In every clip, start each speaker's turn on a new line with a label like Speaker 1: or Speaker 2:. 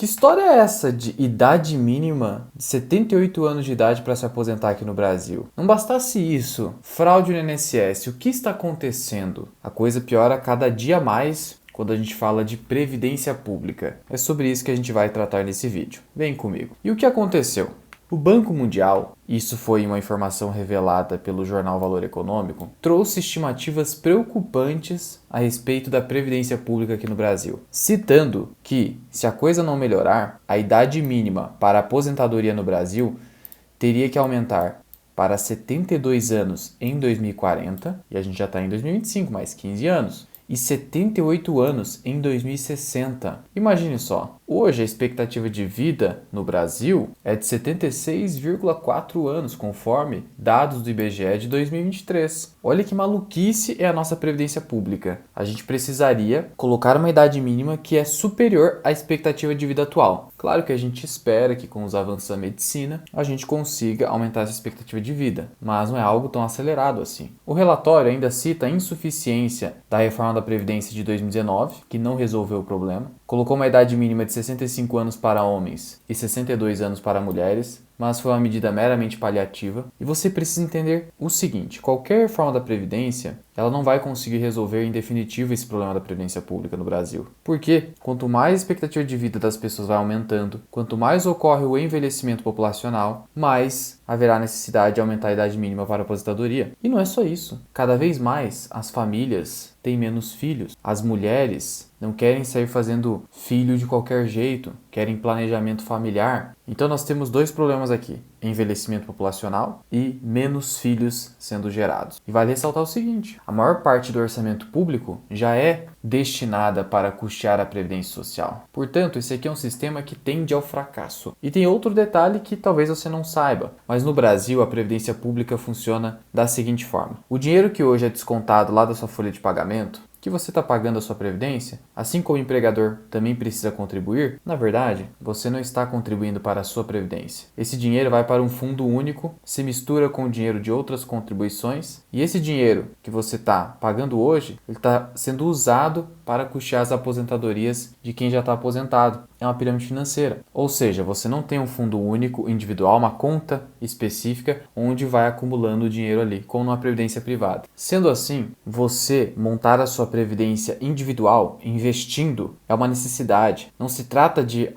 Speaker 1: Que história é essa de idade mínima de 78 anos de idade para se aposentar aqui no Brasil? Não bastasse isso, fraude no INSS, o que está acontecendo? A coisa piora cada dia mais quando a gente fala de previdência pública. É sobre isso que a gente vai tratar nesse vídeo. Vem comigo. E o que aconteceu? O Banco Mundial, isso foi uma informação revelada pelo jornal Valor Econômico, trouxe estimativas preocupantes a respeito da previdência pública aqui no Brasil, citando que, se a coisa não melhorar, a idade mínima para a aposentadoria no Brasil teria que aumentar para 72 anos em 2040, e a gente já está em 2025, mais 15 anos, e 78 anos em 2060. Imagine só, hoje a expectativa de vida no Brasil é de 76,4 anos, conforme dados do IBGE de 2023. Olha que maluquice é a nossa previdência pública. A gente precisaria colocar uma idade mínima que é superior à expectativa de vida atual. Claro que a gente espera que com os avanços da medicina a gente consiga aumentar essa expectativa de vida, mas não é algo tão acelerado assim. O relatório ainda cita a insuficiência da reforma da Previdência de 2019, que não resolveu o problema, colocou uma idade mínima de 65 anos para homens e 62 anos para mulheres, mas foi uma medida meramente paliativa. E você precisa entender o seguinte: qualquer reforma da Previdência, ela não vai conseguir resolver em definitivo esse problema da Previdência Pública no Brasil. Porque quanto mais a expectativa de vida das pessoas vai aumentando, quanto mais ocorre o envelhecimento populacional, mais haverá necessidade de aumentar a idade mínima para a aposentadoria. E não é só isso. Cada vez mais as famílias têm menos filhos. As mulheres não querem sair fazendo filho de qualquer jeito, querem planejamento familiar. Então nós temos dois problemas aqui: envelhecimento populacional e menos filhos sendo gerados. E vale ressaltar o seguinte: a maior parte do orçamento público já é destinada para custear a previdência social. Portanto, esse aqui é um sistema que tende ao fracasso. E tem outro detalhe que talvez você não saiba, mas no Brasil a previdência pública funciona da seguinte forma: o dinheiro que hoje é descontado lá da sua folha de pagamento, que você está pagando a sua previdência, assim como o empregador também precisa contribuir, na verdade, você não está contribuindo para a sua previdência. Esse dinheiro vai para um fundo único, se mistura com o dinheiro de outras contribuições, e esse dinheiro que você está pagando hoje, ele está sendo usado para custear as aposentadorias de quem já está aposentado. É uma pirâmide financeira. Ou seja, você não tem um fundo único, individual, uma conta específica onde vai acumulando o dinheiro ali, como numa previdência privada. Sendo assim, você montar a sua previdência individual, investindo, é uma necessidade. Não se trata de,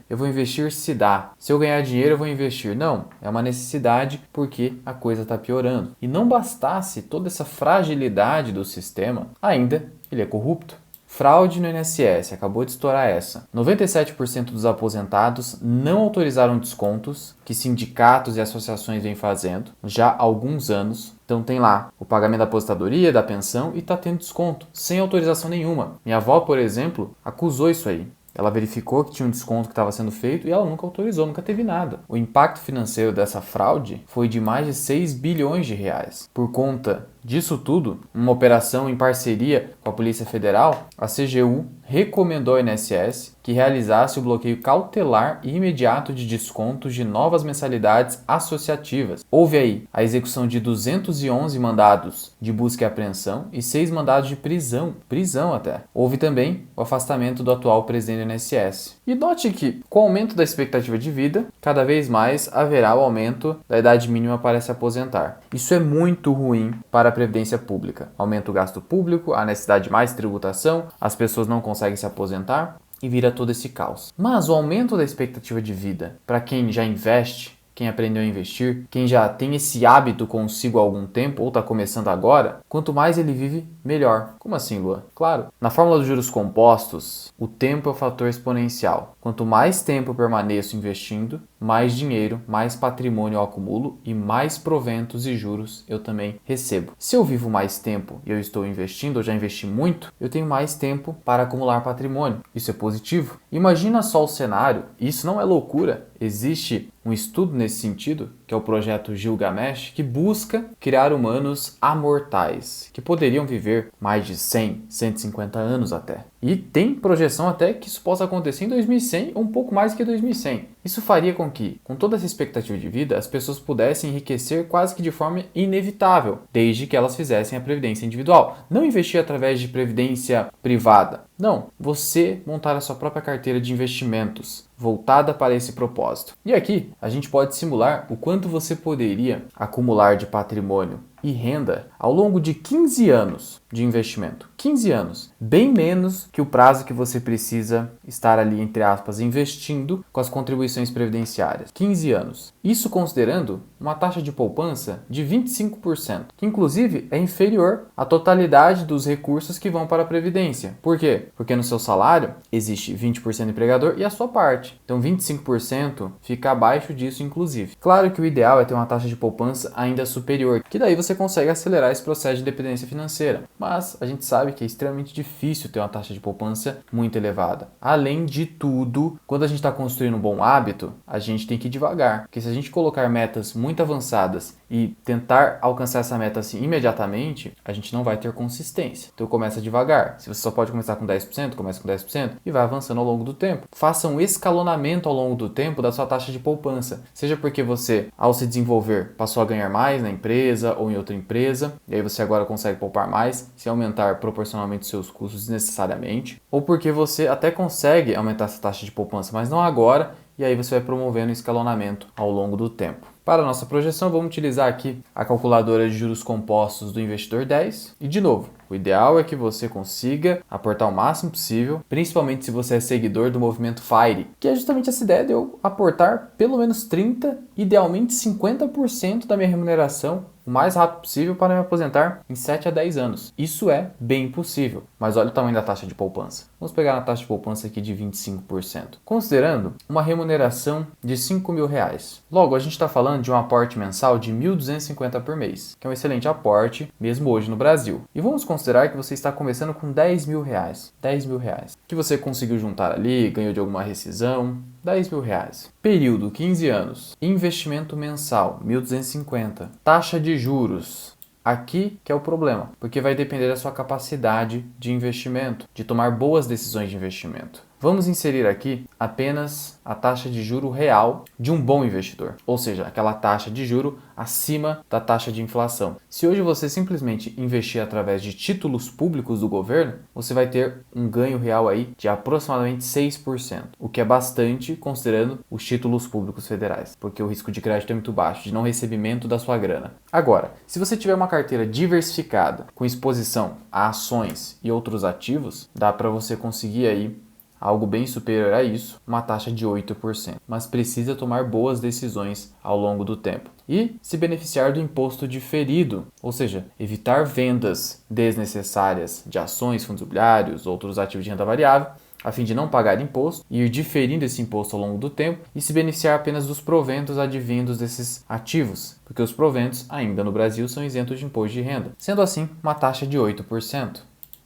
Speaker 1: eu vou investir se dá. Se eu ganhar dinheiro, eu vou investir. Não, é uma necessidade porque a coisa está piorando. E não bastasse toda essa fragilidade do sistema, ainda ele é corrupto. Fraude no INSS, acabou de estourar essa. 97% dos aposentados não autorizaram descontos que sindicatos e associações vêm fazendo já há alguns anos. Então tem lá o pagamento da aposentadoria, da pensão, e está tendo desconto, sem autorização nenhuma. Minha avó, por exemplo, acusou isso aí. Ela verificou que tinha um desconto que estava sendo feito e ela nunca autorizou, nunca teve nada. O impacto financeiro dessa fraude foi de mais de 6 bilhões de reais. Por conta disso tudo, uma operação em parceria com a Polícia Federal, a CGU recomendou ao INSS que realizasse o bloqueio cautelar e imediato de descontos de novas mensalidades associativas. Houve aí a execução de 211 mandados de busca e apreensão e 6 mandados de prisão até. Houve também o afastamento do atual presidente do INSS. E note que, com o aumento da expectativa de vida, cada vez mais haverá o aumento da idade mínima para se aposentar. Isso é muito ruim para a previdência pública. Aumenta o gasto público, a necessidade de mais tributação, as pessoas não conseguem se aposentar e vira todo esse caos. Mas o aumento da expectativa de vida para quem já investe, quem aprendeu a investir, quem já tem esse hábito consigo há algum tempo ou está começando agora, quanto mais ele vive, melhor. Como assim, Lua? Claro, na fórmula dos juros compostos, o tempo é o fator exponencial. Quanto mais tempo eu permaneço investindo, mais dinheiro, mais patrimônio eu acumulo e mais proventos e juros eu também recebo. Se eu vivo mais tempo e eu estou investindo, eu já investi muito, eu tenho mais tempo para acumular patrimônio. Isso é positivo. Imagina só o cenário, isso não é loucura, existe um estudo nesse sentido, que que é o projeto Gilgamesh, que busca criar humanos amortais, que poderiam viver mais de 100, 150 anos até. E tem projeção até que isso possa acontecer em 2100 ou um pouco mais que 2100. Isso faria com que, com toda essa expectativa de vida, as pessoas pudessem enriquecer quase que de forma inevitável, desde que elas fizessem a previdência individual. Não investir através de previdência privada. Não, você montar a sua própria carteira de investimentos voltada para esse propósito. E aqui a gente pode simular o quanto você poderia acumular de patrimônio e renda ao longo de 15 anos de investimento. 15 anos, bem menos que o prazo que você precisa estar ali, entre aspas, investindo com as contribuições previdenciárias. 15 anos. Isso considerando uma taxa de poupança de 25%, que inclusive é inferior à totalidade dos recursos que vão para a previdência. Por quê? Porque no seu salário existe 20% empregador e a sua parte. Então 25% fica abaixo disso inclusive. Claro que o ideal é ter uma taxa de poupança ainda superior, que daí você consegue acelerar esse processo de independência financeira. Mas a gente sabe que é extremamente difícil ter uma taxa de poupança muito elevada. Além de tudo, quando a gente está construindo um bom hábito, a gente tem que ir devagar. Porque se a gente colocar metas muito avançadas e tentar alcançar essa meta assim imediatamente, a gente não vai ter consistência. Então começa devagar. Se você só pode começar com 10%, começa com 10% e vai avançando ao longo do tempo. Faça um escalonamento ao longo do tempo da sua taxa de poupança. Seja porque você, ao se desenvolver, passou a ganhar mais na empresa ou em outra empresa, e aí você agora consegue poupar mais, se aumentar proporcionalmente seus custos desnecessariamente, ou porque você até consegue aumentar essa taxa de poupança, mas não agora, e aí você vai promovendo o escalonamento ao longo do tempo. Para a nossa projeção, vamos utilizar aqui a calculadora de juros compostos do Investidor 10. E de novo, o ideal é que você consiga aportar o máximo possível, principalmente se você é seguidor do movimento FIRE, que é justamente essa ideia de eu aportar pelo menos 30%, idealmente 50% da minha remuneração o mais rápido possível para me aposentar em 7 a 10 anos. Isso é bem possível, mas olha o tamanho da taxa de poupança. Vamos pegar a taxa de poupança aqui de 25%, considerando uma remuneração de R$5.000. Logo, a gente está falando de um aporte mensal de R$1.250 por mês, que é um excelente aporte, mesmo hoje no Brasil. E vamos considerar que você está começando com R$10.000. R$10.000. Que você conseguiu juntar ali, ganhou de alguma rescisão, R$10.000. Período, 15 anos. Investimento mensal, 1.250. Taxa de juros. Aqui que é o problema, porque vai depender da sua capacidade de investimento, de tomar boas decisões de investimento. Vamos inserir aqui apenas a taxa de juro real de um bom investidor, ou seja, aquela taxa de juro acima da taxa de inflação. Se hoje você simplesmente investir através de títulos públicos do governo, você vai ter um ganho real aí de aproximadamente 6%, o que é bastante considerando os títulos públicos federais, porque o risco de crédito é muito baixo, de não recebimento da sua grana. Agora, se você tiver uma carteira diversificada, com exposição a ações e outros ativos, dá para você conseguir aí algo bem superior a isso, uma taxa de 8%, mas precisa tomar boas decisões ao longo do tempo. E se beneficiar do imposto diferido, ou seja, evitar vendas desnecessárias de ações, fundos imobiliários, outros ativos de renda variável, a fim de não pagar imposto e ir diferindo esse imposto ao longo do tempo e se beneficiar apenas dos proventos advindos desses ativos, porque os proventos ainda no Brasil são isentos de imposto de renda, sendo assim uma taxa de 8%.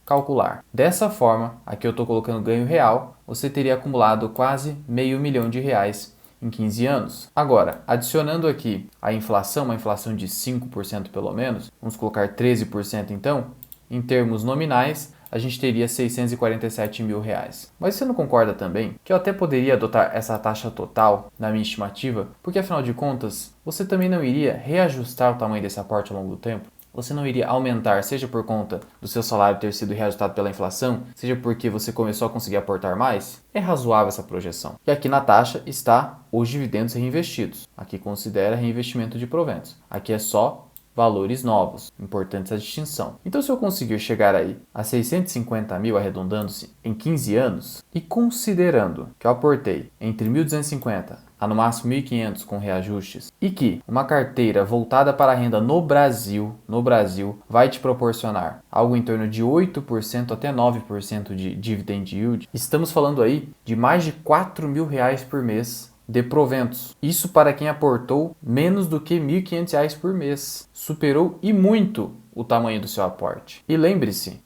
Speaker 1: Calcular. Dessa forma, aqui eu estou colocando ganho real, você teria acumulado quase R$500 mil em 15 anos. Agora, adicionando aqui a inflação, uma inflação de 5% pelo menos, vamos colocar 13% então, em termos nominais, a gente teria R$647 mil. Mas você não concorda também que eu até poderia adotar essa taxa total na minha estimativa, porque afinal de contas, você também não iria reajustar o tamanho desse aporte ao longo do tempo? Você não iria aumentar, seja por conta do seu salário ter sido reajustado pela inflação, seja porque você começou a conseguir aportar mais? É razoável essa projeção. E aqui na taxa está os dividendos reinvestidos. Aqui considera reinvestimento de proventos. Aqui é só valores novos, importante essa distinção. Então se eu conseguir chegar aí a 650 mil arredondando-se em 15 anos, e considerando que eu aportei entre 1.250 a no máximo 1.500 com reajustes, e que uma carteira voltada para a renda no Brasil vai te proporcionar algo em torno de 8% até 9% de dividend yield, estamos falando aí de mais de R$4.000 por mês de proventos. Isso para quem aportou menos do que R$1.500 por mês. Superou e muito o tamanho do seu aporte. E lembre-se,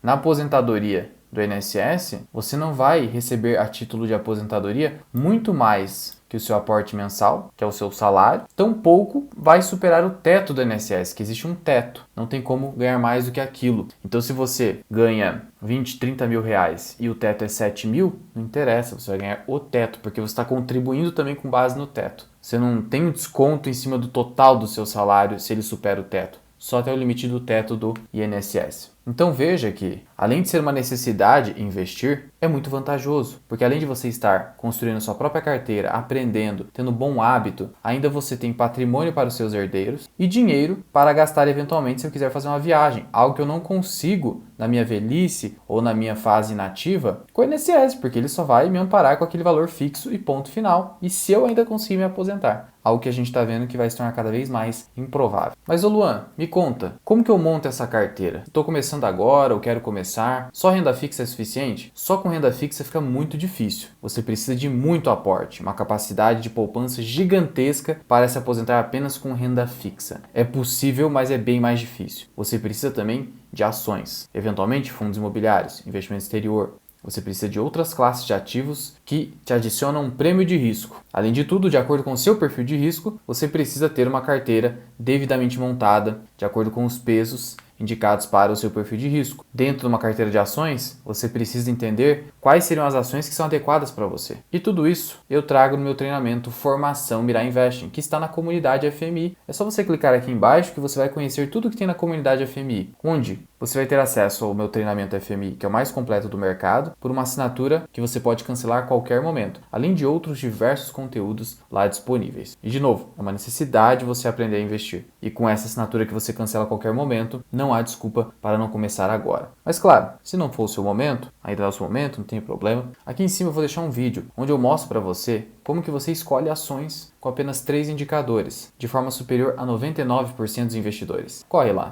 Speaker 1: na aposentadoria do INSS, você não vai receber a título de aposentadoria muito mais que o seu aporte mensal, que é o seu salário, tampouco vai superar o teto do INSS, que existe um teto, não tem como ganhar mais do que aquilo. Então, se você ganha 20, 30 mil reais e o teto é 7 mil, não interessa, você vai ganhar o teto, porque você está contribuindo também com base no teto. Você não tem um desconto em cima do total do seu salário se ele supera o teto, só até o limite do teto do INSS. Então veja que, além de ser uma necessidade investir, é muito vantajoso, porque além de você estar construindo sua própria carteira, aprendendo, tendo bom hábito, ainda você tem patrimônio para os seus herdeiros e dinheiro para gastar eventualmente se eu quiser fazer uma viagem, algo que eu não consigo na minha velhice ou na minha fase inativa com o INSS, porque ele só vai me amparar com aquele valor fixo e ponto final, e se eu ainda conseguir me aposentar. Algo que a gente está vendo que vai se tornar cada vez mais improvável. Mas, ô Luan, me conta, como que eu monto essa carteira? Estou começando agora ou quero começar? Só renda fixa é suficiente? Só com renda fixa fica muito difícil. Você precisa de muito aporte, uma capacidade de poupança gigantesca para se aposentar apenas com renda fixa. É possível, mas é bem mais difícil. Você precisa também de ações, eventualmente fundos imobiliários, investimento exterior. Você precisa de outras classes de ativos que te adicionam um prêmio de risco. Além de tudo, de acordo com o seu perfil de risco, você precisa ter uma carteira devidamente montada, de acordo com os pesos indicados para o seu perfil de risco. Dentro de uma carteira de ações, você precisa entender quais seriam as ações que são adequadas para você. E tudo isso eu trago no meu treinamento Formação Mirai Investing, que está na comunidade FMI. É só você clicar aqui embaixo que você vai conhecer tudo que tem na comunidade FMI, onde você vai ter acesso ao meu treinamento FMI, que é o mais completo do mercado, por uma assinatura que você pode cancelar a qualquer momento, além de outros diversos conteúdos lá disponíveis. E de novo, é uma necessidade você aprender a investir. E com essa assinatura que você cancela a qualquer momento, não há desculpa para não começar agora. Mas claro, se não for o seu momento, ainda não é o seu momento, não tem problema. Aqui em cima eu vou deixar um vídeo onde eu mostro para você como que você escolhe ações com apenas 3 indicadores, de forma superior a 99% dos investidores. Corre lá!